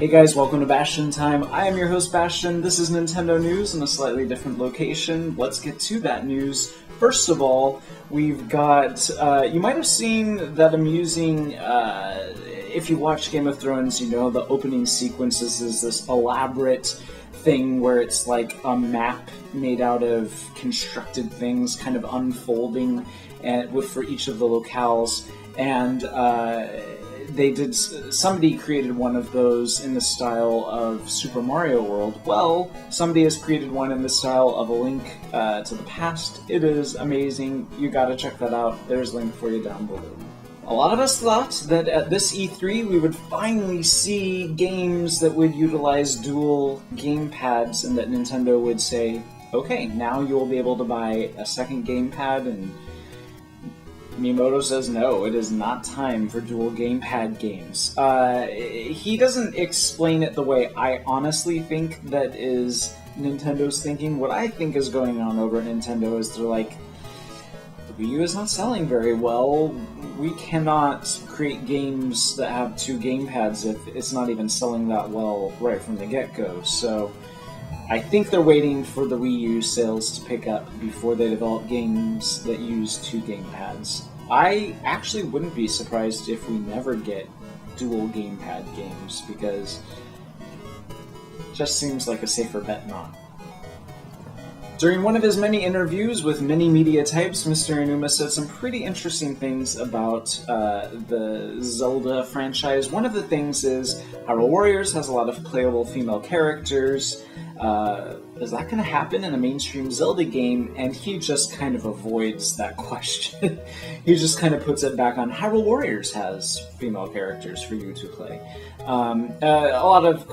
Hey guys, welcome to Bastion Time. I am your host Bastion. This is Nintendo news in a slightly different location. Let's get to that news. First of all, we've got, you might have seen that amusing, if you watch Game of Thrones, you know the opening sequences is this elaborate thing where it's like a map made out of constructed things kind of unfolding for each of the locales, and somebody created one of those in the style of Super Mario World. Well, somebody has created one in the style of A Link to the Past. It is amazing. You gotta check that out. There's a link for you down below. A lot of us thought that at this E3 we would finally see games that would utilize dual gamepads and that Nintendo would say, okay, now you'll be able to buy a second gamepad, and Miyamoto says no, it is not time for dual gamepad games. He doesn't explain it the way I honestly think that is Nintendo's thinking. What I think is going on over at Nintendo is they're like, the Wii U is not selling very well. We cannot create games that have two gamepads if it's not even selling that well right from the get-go. So I think they're waiting for the Wii U sales to pick up before they develop games that use two gamepads. I actually wouldn't be surprised if we never get dual gamepad games, because it just seems like a safer bet not. During one of his many interviews with many media types, Mr. Aonuma said some pretty interesting things about the Zelda franchise. One of the things is Hyrule Warriors has a lot of playable female characters. Is that going to happen in a mainstream Zelda game? And he just kind of avoids that question. He just kind of puts it back on Hyrule Warriors has female characters for you to play. A lot of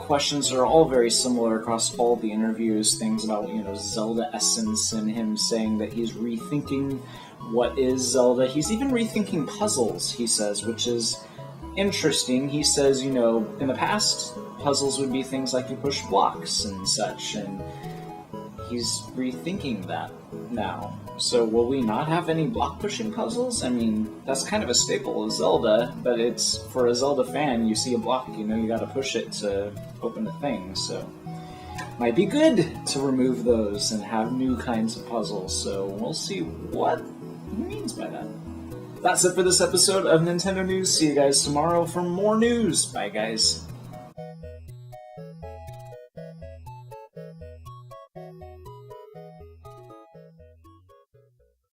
questions are all very similar across all the interviews. Things about, Zelda essence and him saying that he's rethinking what is Zelda. He's even rethinking puzzles, he says, which is interesting. He says, in the past, puzzles would be things like you push blocks and such, and he's rethinking that now. So will we not have any block-pushing puzzles? I mean, that's kind of a staple of Zelda, but it's, for a Zelda fan, you see a block, you gotta push it to open a thing, so might be good to remove those and have new kinds of puzzles, so we'll see what he means by that. That's it for this episode of Nintendo News. See you guys tomorrow for more news. Bye, guys.